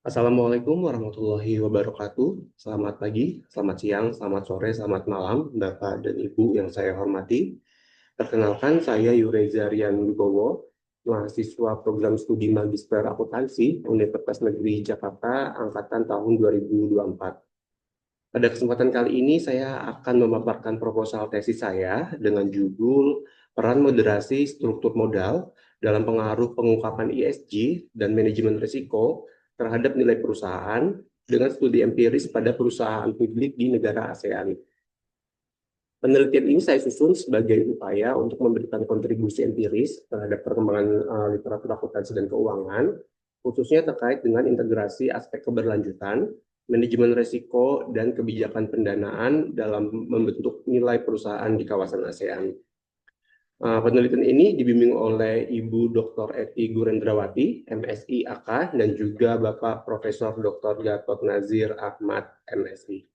Assalamualaikum warahmatullahi wabarakatuh. Selamat pagi, selamat siang, selamat sore, selamat malam, Bapak dan Ibu yang saya hormati. Perkenalkan, saya Yureza Rian Wibowo, mahasiswa program studi Magister Akuntansi Universitas Negeri Jakarta, angkatan tahun 2024. Pada kesempatan kali ini, saya akan memaparkan proposal tesis saya dengan judul Peran Moderasi Struktur Modal dalam Pengaruh Pengungkapan ESG dan Manajemen Risiko terhadap nilai perusahaan dengan studi empiris pada perusahaan publik di negara ASEAN. Penelitian ini saya susun sebagai upaya untuk memberikan kontribusi empiris terhadap perkembangan literatur akuntansi dan keuangan, khususnya terkait dengan integrasi aspek keberlanjutan, manajemen risiko, dan kebijakan pendanaan dalam membentuk nilai perusahaan di kawasan ASEAN. Penelitian ini dibimbing oleh Ibu Dr. Eti Gurendrawati, MSI AK, dan juga Bapak Profesor Dr. Gatot Nazir Ahmad, MSI.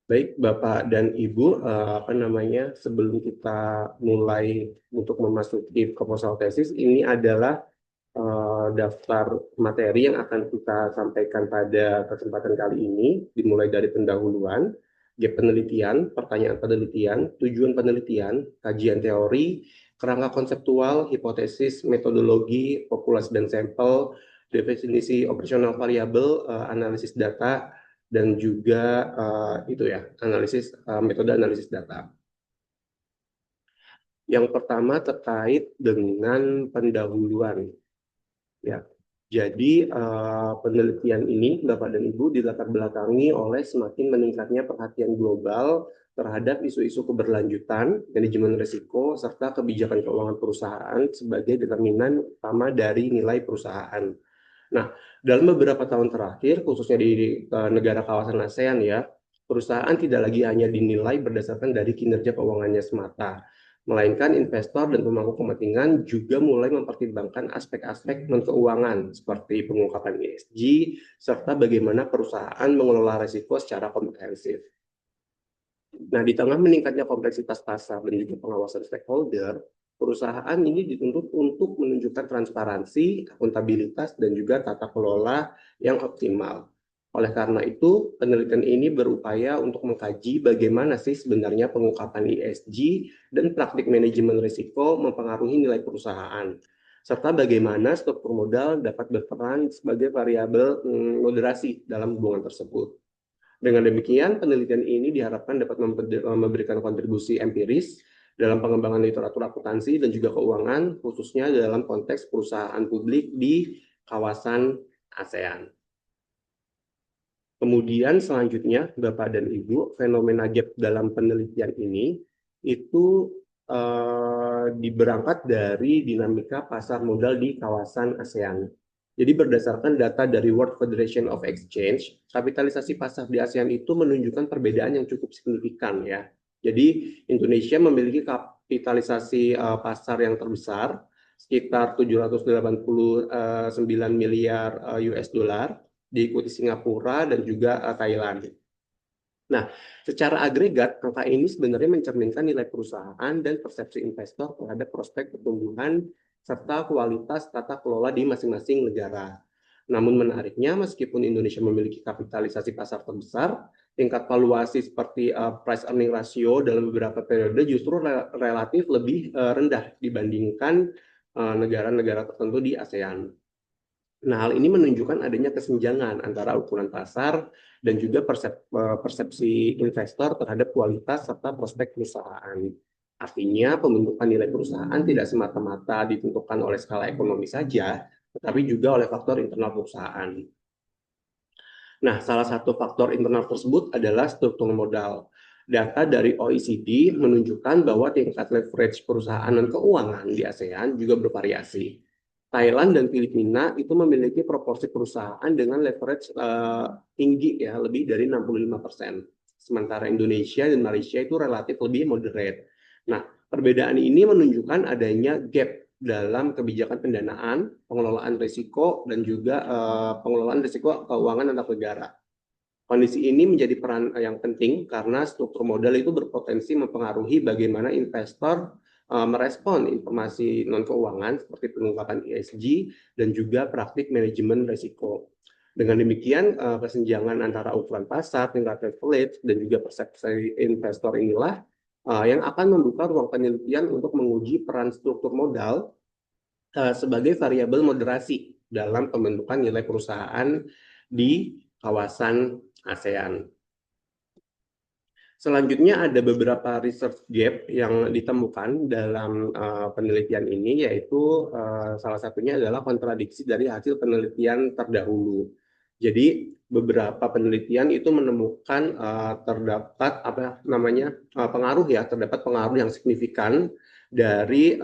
Baik, Bapak dan Ibu, sebelum kita mulai untuk memasuki proposal tesis, ini adalah daftar materi yang akan kita sampaikan pada kesempatan kali ini, dimulai dari pendahuluan, gap penelitian, pertanyaan penelitian, tujuan penelitian, kajian teori, kerangka konseptual, hipotesis, metodologi, populasi dan sampel, definisi operasional variabel, analisis data, dan juga metode analisis data. Yang pertama terkait dengan pendahuluan. Ya, jadi penelitian ini, Bapak dan Ibu, dilatar belakangi oleh semakin meningkatnya perhatian global terhadap isu-isu keberlanjutan, manajemen risiko, serta kebijakan keuangan perusahaan sebagai determinan utama dari nilai perusahaan. Nah, dalam beberapa tahun terakhir, khususnya di negara kawasan ASEAN ya, perusahaan tidak lagi hanya dinilai berdasarkan dari kinerja keuangannya semata, melainkan investor dan pemangku kepentingan juga mulai mempertimbangkan aspek-aspek non-keuangan seperti pengungkapan ESG, serta bagaimana perusahaan mengelola risiko secara komprehensif. Nah, di tengah meningkatnya kompleksitas pasar dan juga pengawasan stakeholder, perusahaan ini dituntut untuk menunjukkan transparansi, akuntabilitas, dan juga tata kelola yang optimal. Oleh karena itu, penelitian ini berupaya untuk mengkaji bagaimana sih sebenarnya pengungkapan ESG dan praktik manajemen risiko mempengaruhi nilai perusahaan, serta bagaimana struktur modal dapat berperan sebagai variabel moderasi dalam hubungan tersebut. Dengan demikian, penelitian ini diharapkan dapat memberikan kontribusi empiris dalam pengembangan literatur akuntansi dan juga keuangan, khususnya dalam konteks perusahaan publik di kawasan ASEAN. Kemudian selanjutnya, Bapak dan Ibu, fenomena gap dalam penelitian ini itu diberangkat dari dinamika pasar modal di kawasan ASEAN. Jadi berdasarkan data dari World Federation of Exchange, kapitalisasi pasar di ASEAN itu menunjukkan perbedaan yang cukup signifikan ya. Jadi Indonesia memiliki kapitalisasi pasar yang terbesar, sekitar 789 miliar US dollar, diikuti Singapura dan juga Thailand. Nah, secara agregat, angka ini sebenarnya mencerminkan nilai perusahaan dan persepsi investor terhadap prospek pertumbuhan serta kualitas tata kelola di masing-masing negara. Namun menariknya, meskipun Indonesia memiliki kapitalisasi pasar terbesar, tingkat valuasi seperti price earning ratio dalam beberapa periode justru relatif lebih rendah dibandingkan negara-negara tertentu di ASEAN. Nah, hal ini menunjukkan adanya kesenjangan antara ukuran pasar dan juga persepsi investor terhadap kualitas serta prospek perusahaan. Artinya, pembentukan nilai perusahaan tidak semata-mata ditentukan oleh skala ekonomi saja, tetapi juga oleh faktor internal perusahaan. Nah, salah satu faktor internal tersebut adalah struktur modal. Data dari OECD menunjukkan bahwa tingkat leverage perusahaan dan keuangan di ASEAN juga bervariasi. Thailand dan Filipina itu memiliki proporsi perusahaan dengan leverage tinggi ya, lebih dari 65%. Sementara Indonesia dan Malaysia itu relatif lebih moderate. Nah, perbedaan ini menunjukkan adanya gap dalam kebijakan pendanaan, pengelolaan risiko, dan juga pengelolaan risiko keuangan antar negara. Kondisi ini menjadi peran yang penting karena struktur modal itu berpotensi mempengaruhi bagaimana investor merespon informasi non-keuangan seperti pengungkapan ESG dan juga praktik manajemen risiko. Dengan demikian, kesenjangan antara ukuran pasar, tingkat leverage, dan juga persepsi investor inilah yang akan membuka ruang penelitian untuk menguji peran struktur modal sebagai variabel moderasi dalam pembentukan nilai perusahaan di kawasan ASEAN. Selanjutnya ada beberapa research gap yang ditemukan dalam penelitian ini, yaitu salah satunya adalah kontradiksi dari hasil penelitian terdahulu. Jadi beberapa penelitian itu menemukan terdapat terdapat pengaruh yang signifikan dari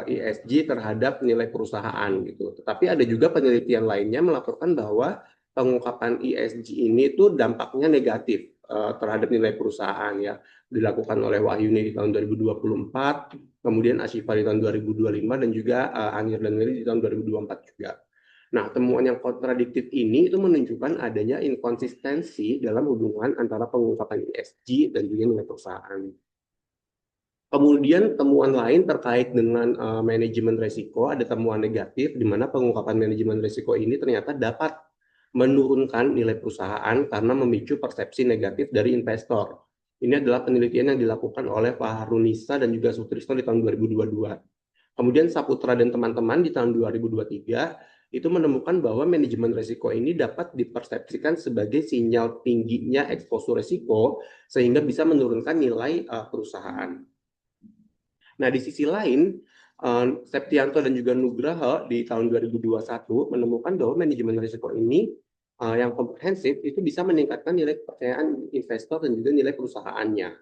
ESG terhadap nilai perusahaan gitu. Tetapi ada juga penelitian lainnya melaporkan bahwa pengungkapan ESG ini itu dampaknya negatif terhadap nilai perusahaan ya, dilakukan oleh Wahyuni di tahun 2024, kemudian Ashifa di tahun 2025 dan juga Anir dan Meli di tahun 2024 juga. Nah, temuan yang kontradiktif ini itu menunjukkan adanya inkonsistensi dalam hubungan antara pengungkapan ESG dan juga nilai perusahaan. Kemudian temuan lain terkait dengan manajemen risiko, ada temuan negatif di mana pengungkapan manajemen risiko ini ternyata dapat menurunkan nilai perusahaan karena memicu persepsi negatif dari investor. Ini adalah penelitian yang dilakukan oleh Fahrunisa dan juga Sutrisno di tahun 2022. Kemudian Saputra dan teman-teman di tahun 2023 itu menemukan bahwa manajemen risiko ini dapat dipersepsikan sebagai sinyal tingginya eksposur risiko sehingga bisa menurunkan nilai perusahaan. Nah, di sisi lain, Septianto dan juga Nugraha di tahun 2021 menemukan bahwa manajemen risiko ini yang komprehensif itu bisa meningkatkan nilai kepercayaan investor dan juga nilai perusahaannya.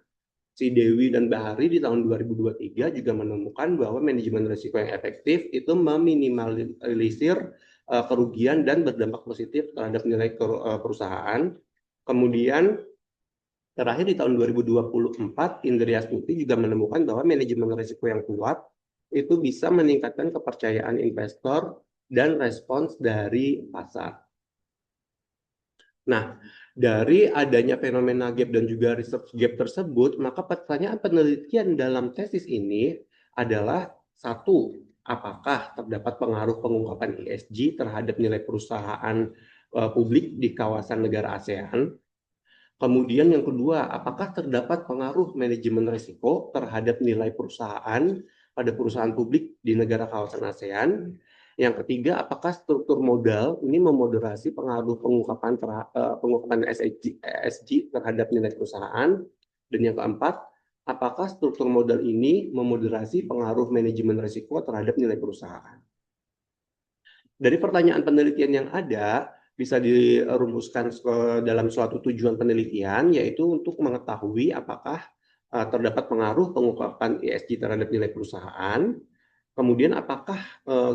Si Dewi dan Bahari di tahun 2023 juga menemukan bahwa manajemen risiko yang efektif itu meminimalisir kerugian dan berdampak positif terhadap nilai perusahaan. Kemudian terakhir di tahun 2024, Indri Astuti juga menemukan bahwa manajemen risiko yang kuat itu bisa meningkatkan kepercayaan investor dan respons dari pasar. Nah, dari adanya fenomena gap dan juga research gap tersebut, maka pertanyaan penelitian dalam tesis ini adalah satu, apakah terdapat pengaruh pengungkapan ESG terhadap nilai perusahaan publik di kawasan negara ASEAN? Kemudian yang kedua, apakah terdapat pengaruh manajemen risiko terhadap nilai perusahaan pada perusahaan publik di negara kawasan ASEAN? Yang ketiga, apakah struktur modal ini memoderasi pengaruh pengungkapan ESG terhadap nilai perusahaan? Dan yang keempat, apakah struktur modal ini memoderasi pengaruh manajemen risiko terhadap nilai perusahaan? Dari pertanyaan penelitian yang ada, bisa dirumuskan dalam suatu tujuan penelitian, yaitu untuk mengetahui apakah terdapat pengaruh pengungkapan ESG terhadap nilai perusahaan. Kemudian apakah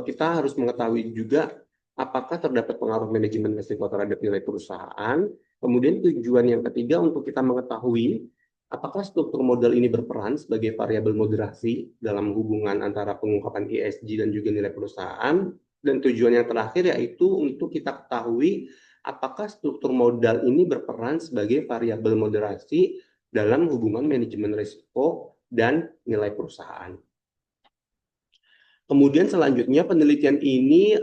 kita harus mengetahui juga apakah terdapat pengaruh manajemen risiko terhadap nilai perusahaan. Kemudian tujuan yang ketiga untuk kita mengetahui apakah struktur modal ini berperan sebagai variabel moderasi dalam hubungan antara pengungkapan ESG dan juga nilai perusahaan. Dan tujuan yang terakhir yaitu untuk kita ketahui apakah struktur modal ini berperan sebagai variabel moderasi dalam hubungan manajemen risiko dan nilai perusahaan. Kemudian selanjutnya penelitian ini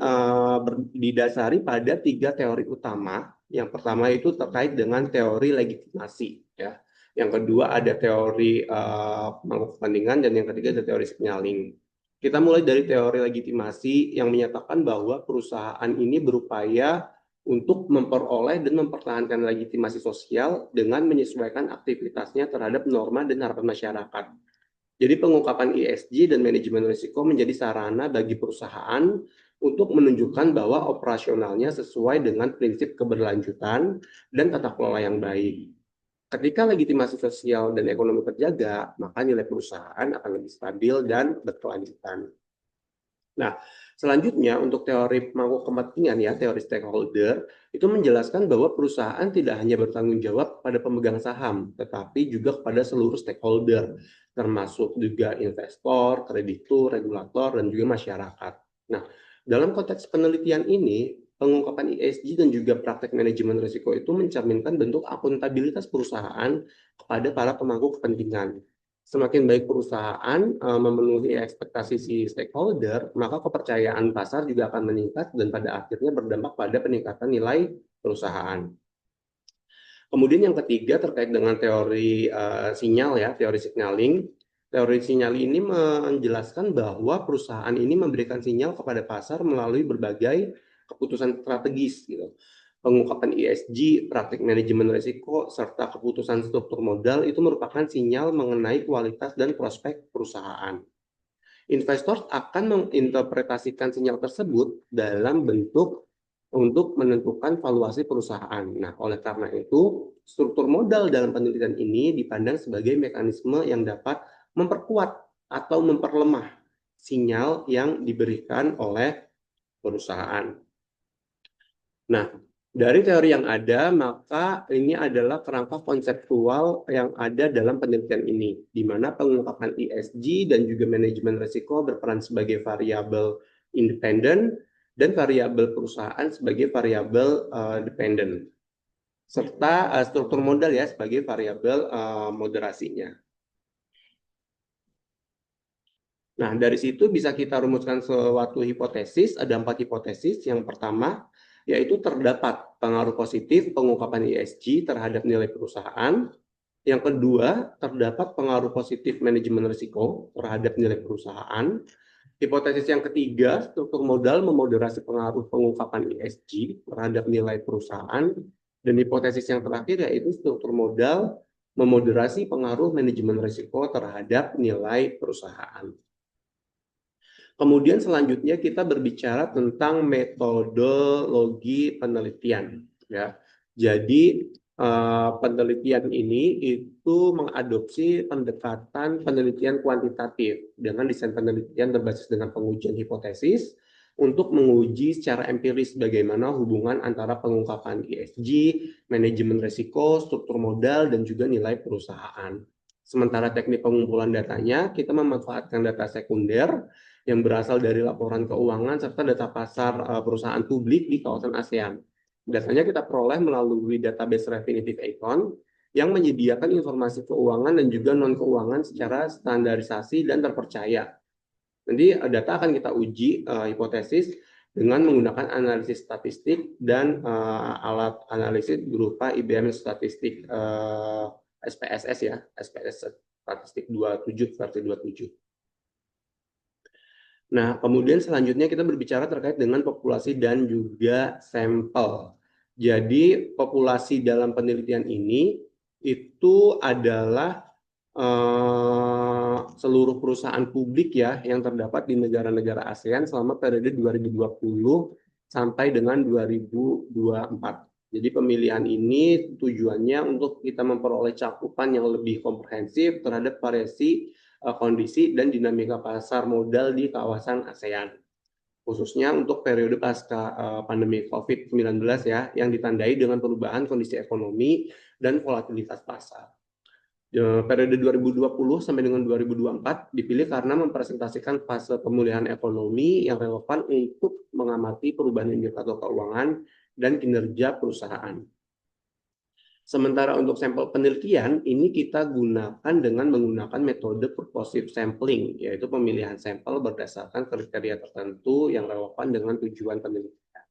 didasari pada 3 teori utama. Yang pertama itu terkait dengan teori legitimasi, ya. Yang kedua ada teori pemangku kepentingan dan yang ketiga ada teori signaling. Kita mulai dari teori legitimasi yang menyatakan bahwa perusahaan ini berupaya untuk memperoleh dan mempertahankan legitimasi sosial dengan menyesuaikan aktivitasnya terhadap norma dan harapan masyarakat. Jadi pengungkapan ESG dan manajemen risiko menjadi sarana bagi perusahaan untuk menunjukkan bahwa operasionalnya sesuai dengan prinsip keberlanjutan dan tata kelola yang baik. Ketika legitimasi sosial dan ekonomi terjaga, maka nilai perusahaan akan lebih stabil dan berkelanjutan. Nah, selanjutnya untuk teori pemangku kepentingan ya, teori stakeholder, itu menjelaskan bahwa perusahaan tidak hanya bertanggung jawab pada pemegang saham, tetapi juga kepada seluruh stakeholder, termasuk juga investor, kreditur, regulator, dan juga masyarakat. Nah, dalam konteks penelitian ini, pengungkapan ESG dan juga praktek manajemen risiko itu mencerminkan bentuk akuntabilitas perusahaan kepada para pemangku kepentingan. Semakin baik perusahaan memenuhi ekspektasi si stakeholder, maka kepercayaan pasar juga akan meningkat dan pada akhirnya berdampak pada peningkatan nilai perusahaan. Kemudian yang ketiga terkait dengan teori sinyal ya, teori signaling. Teori sinyal ini menjelaskan bahwa perusahaan ini memberikan sinyal kepada pasar melalui berbagai keputusan strategis gitu. Pengungkapan ESG, praktik manajemen risiko, serta keputusan struktur modal itu merupakan sinyal mengenai kualitas dan prospek perusahaan. Investor akan menginterpretasikan sinyal tersebut dalam bentuk untuk menentukan valuasi perusahaan. Nah, oleh karena itu, struktur modal dalam penelitian ini dipandang sebagai mekanisme yang dapat memperkuat atau memperlemah sinyal yang diberikan oleh perusahaan. Nah, dari teori yang ada, maka ini adalah kerangka konseptual yang ada dalam penelitian ini, di mana pengungkapan ESG dan juga manajemen risiko berperan sebagai variabel independen dan variabel perusahaan sebagai variabel dependen, serta struktur modal ya sebagai variabel moderasinya. Nah, dari situ bisa kita rumuskan suatu hipotesis, ada 4 hipotesis. Yang pertama, yaitu terdapat pengaruh positif pengungkapan ESG terhadap nilai perusahaan. Yang kedua, terdapat pengaruh positif manajemen risiko terhadap nilai perusahaan. Hipotesis yang ketiga, struktur modal memoderasi pengaruh pengungkapan ESG terhadap nilai perusahaan. Dan hipotesis yang terakhir yaitu struktur modal memoderasi pengaruh manajemen risiko terhadap nilai perusahaan. Kemudian selanjutnya kita berbicara tentang metodologi penelitian. Ya, jadi penelitian ini itu mengadopsi pendekatan penelitian kuantitatif dengan desain penelitian berbasis dengan pengujian hipotesis untuk menguji secara empiris bagaimana hubungan antara pengungkapan ESG, manajemen risiko, struktur modal, dan juga nilai perusahaan. Sementara teknik pengumpulan datanya, kita memanfaatkan data sekunder yang berasal dari laporan keuangan serta data pasar perusahaan publik di kawasan ASEAN. Datanya kita peroleh melalui database Refinitiv Econ yang menyediakan informasi keuangan dan juga non-keuangan secara standarisasi dan terpercaya. Nanti data akan kita uji hipotesis dengan menggunakan analisis statistik dan alat analisis berupa IBM statistik SPSS ya, SPSS statistik 27 versi 27. Nah, kemudian selanjutnya kita berbicara terkait dengan populasi dan juga sampel. Jadi, populasi dalam penelitian ini itu adalah seluruh perusahaan publik ya yang terdapat di negara-negara ASEAN selama periode 2020 sampai dengan 2024. Jadi pemilihan ini tujuannya untuk kita memperoleh cakupan yang lebih komprehensif terhadap variasi kondisi dan dinamika pasar modal di kawasan ASEAN, khususnya untuk periode pasca pandemi COVID-19 ya, yang ditandai dengan perubahan kondisi ekonomi dan volatilitas pasar. Periode 2020 sampai dengan 2024 dipilih karena mempresentasikan fase pemulihan ekonomi yang relevan untuk mengamati perubahan indikator keuangan dan kinerja perusahaan. Sementara untuk sampel penelitian, ini kita gunakan dengan menggunakan metode purposive sampling, yaitu pemilihan sampel berdasarkan kriteria tertentu yang relevan dengan tujuan penelitian.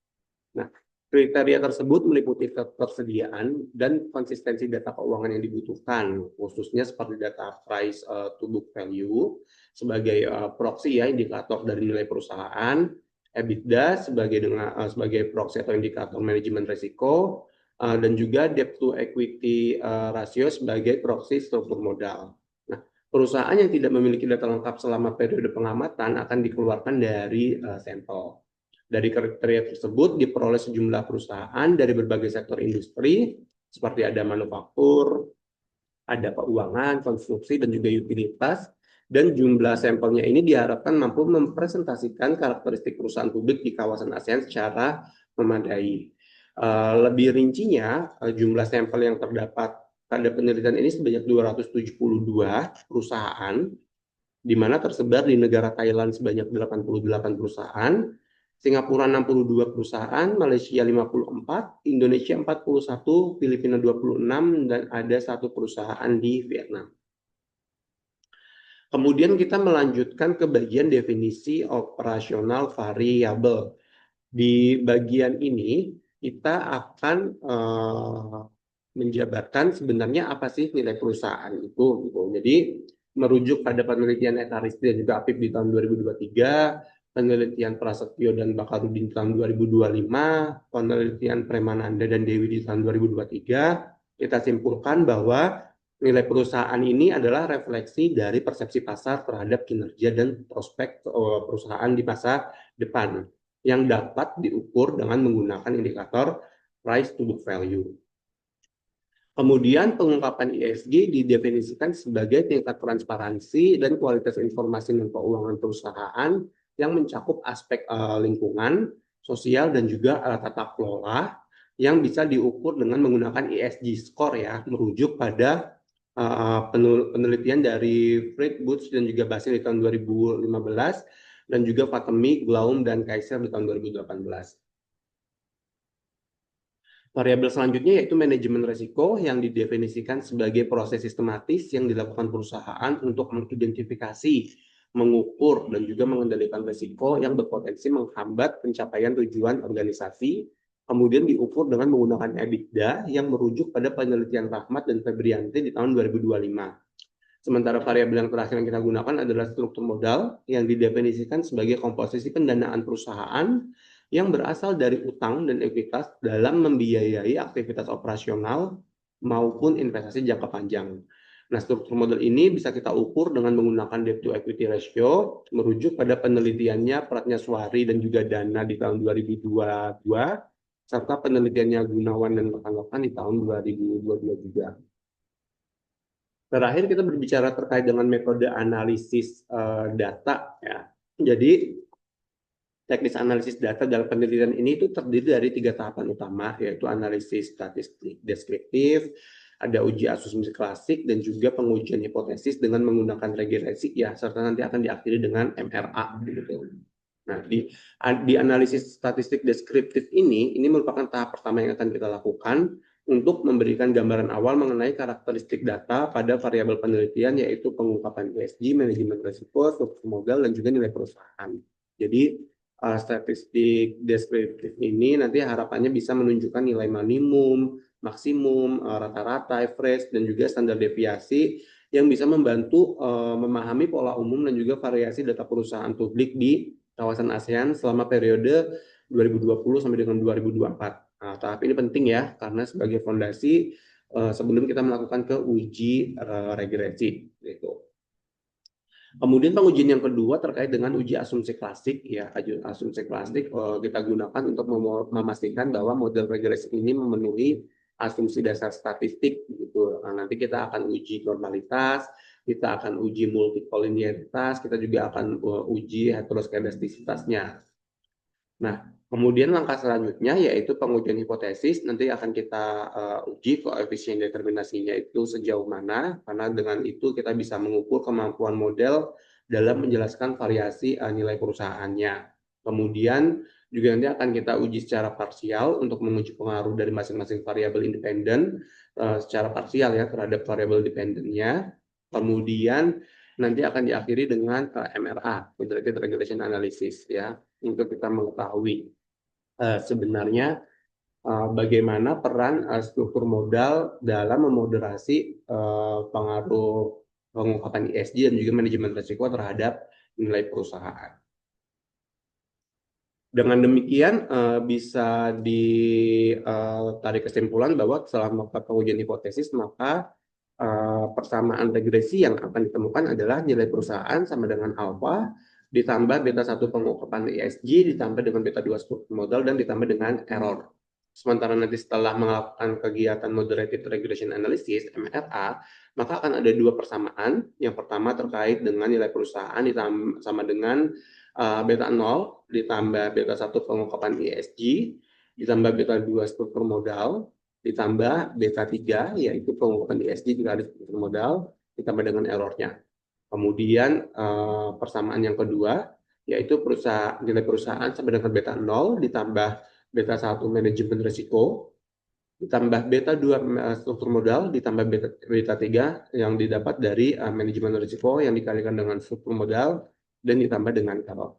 Nah, kriteria tersebut meliputi ketersediaan dan konsistensi data keuangan yang dibutuhkan, khususnya seperti data price to book value sebagai proxy ya, indikator dari nilai perusahaan, EBITDA sebagai proxy atau indikator manajemen risiko, dan juga debt to equity rasio sebagai proxy struktur modal. Nah, perusahaan yang tidak memiliki data lengkap selama periode pengamatan akan dikeluarkan dari sampel. Dari kriteria tersebut diperoleh sejumlah perusahaan dari berbagai sektor industri seperti ada manufaktur, ada keuangan, konstruksi, dan juga utilitas. Dan jumlah sampelnya ini diharapkan mampu mempresentasikan karakteristik perusahaan publik di kawasan ASEAN secara memadai. Lebih rincinya, jumlah sampel yang terdapat pada penelitian ini sebanyak 272 perusahaan, di mana tersebar di negara Thailand sebanyak 88 perusahaan, Singapura 62 perusahaan, Malaysia 54, Indonesia 41, Filipina 26, dan ada 1 perusahaan di Vietnam. Kemudian kita melanjutkan ke bagian definisi operasional variabel. Di bagian ini kita akan menjabarkan sebenarnya apa sih nilai perusahaan itu gitu. Jadi merujuk pada penelitian Etaristi dan juga Apip di tahun 2023, penelitian Prasetyo dan Bakarudin di tahun 2025, penelitian Premananda dan Dewi di tahun 2023, kita simpulkan bahwa nilai perusahaan ini adalah refleksi dari persepsi pasar terhadap kinerja dan prospek perusahaan di masa depan yang dapat diukur dengan menggunakan indikator price to book value. Kemudian pengungkapan ESG didefinisikan sebagai tingkat transparansi dan kualitas informasi dan keuangan perusahaan yang mencakup aspek lingkungan, sosial, dan juga tata kelola yang bisa diukur dengan menggunakan ESG score ya, merujuk pada penelitian dari Fred Boots dan juga Basil di tahun 2015 dan juga Fatemi, Glaum, dan Kaiser di tahun 2018. Variabel selanjutnya yaitu manajemen risiko yang didefinisikan sebagai proses sistematis yang dilakukan perusahaan untuk mengidentifikasi, mengukur, dan juga mengendalikan risiko yang berpotensi menghambat pencapaian tujuan organisasi, kemudian diukur dengan menggunakan EBITDA yang merujuk pada penelitian Rahmat dan Febrianti di tahun 2025. Sementara variabel yang terakhir yang kita gunakan adalah struktur modal yang didefinisikan sebagai komposisi pendanaan perusahaan yang berasal dari utang dan ekuitas dalam membiayai aktivitas operasional maupun investasi jangka panjang. Nah, struktur modal ini bisa kita ukur dengan menggunakan debt to equity ratio, merujuk pada penelitiannya Pratnyaswari dan juga Dana di tahun 2022, serta penelitiannya Gunawan dan rekan-rekan di tahun 2022 juga. Terakhir kita berbicara terkait dengan metode analisis data ya. Jadi teknis analisis data dalam penelitian ini itu terdiri dari 3 tahapan utama, yaitu analisis statistik deskriptif, ada uji asumsi klasik, dan juga pengujian hipotesis dengan menggunakan regresi ya, serta nanti akan diakhiri dengan MRA gitu. Nah, di analisis statistik deskriptif ini merupakan tahap pertama yang akan kita lakukan untuk memberikan gambaran awal mengenai karakteristik data pada variabel penelitian, yaitu pengungkapan ESG, manajemen risiko, struktur modal, dan juga nilai perusahaan. Jadi statistik deskriptif ini nanti harapannya bisa menunjukkan nilai minimum, maksimum, rata-rata, average, dan juga standar deviasi yang bisa membantu memahami pola umum dan juga variasi data perusahaan publik di kawasan ASEAN selama periode 2020 sampai dengan 2024. Nah, tahap ini penting ya, karena sebagai fondasi sebelum kita melakukan ke uji regresi. Gitu. Kemudian pengujian yang kedua terkait dengan uji asumsi klasik ya, asumsi klasik kita gunakan untuk memastikan bahwa model regresi ini memenuhi asumsi dasar statistik gitu. Nah, nanti kita akan uji normalitas, kita akan uji multikolinearitas, kita juga akan uji heteroskedastisitasnya. Nah, kemudian langkah selanjutnya yaitu pengujian hipotesis. Nanti akan kita uji koefisien determinasinya itu sejauh mana, karena dengan itu kita bisa mengukur kemampuan model dalam menjelaskan variasi nilai perusahaannya. Kemudian juga nanti akan kita uji secara parsial untuk menguji pengaruh dari masing-masing variabel independen secara parsial ya terhadap variabel dependennya. Kemudian nanti akan diakhiri dengan MRA, Integrated Regression Analysis ya, untuk kita mengetahui sebenarnya bagaimana peran struktur modal dalam memoderasi pengaruh pengungkapan ESG dan juga manajemen risiko terhadap nilai perusahaan. Dengan demikian bisa ditarik kesimpulan bahwa selama pengujian hipotesis maka persamaan regresi yang akan ditemukan adalah nilai perusahaan sama dengan alfa ditambah beta 1 pengungkapan ESG ditambah dengan beta 2 struktur modal dan ditambah dengan error. Sementara nanti setelah melakukan kegiatan moderated regression analysis MRA, maka akan ada 2 persamaan. Yang pertama terkait dengan nilai perusahaan sama dengan beta 0 ditambah beta 1 pengungkapan ESG ditambah beta 2 struktur modal ditambah beta 3 yaitu pengungkapan ESG dikali struktur modal ditambah dengan errornya. Kemudian persamaan yang kedua yaitu nilai perusahaan sama dengan beta 0 ditambah beta 1 manajemen risiko ditambah beta 2 struktur modal, ditambah beta 3 yang didapat dari manajemen risiko yang dikalikan dengan struktur modal, dan ditambah dengan kalau.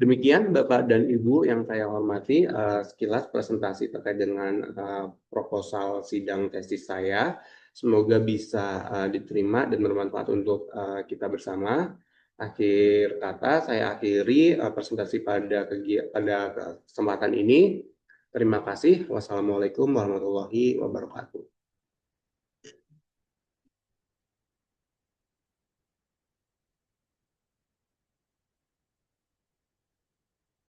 Demikian Bapak dan Ibu yang saya hormati, sekilas presentasi terkait dengan proposal sidang tesis saya. Semoga bisa diterima dan bermanfaat untuk kita bersama. Akhir kata, saya akhiri presentasi pada kesempatan ini. Terima kasih. Wassalamualaikum warahmatullahi wabarakatuh.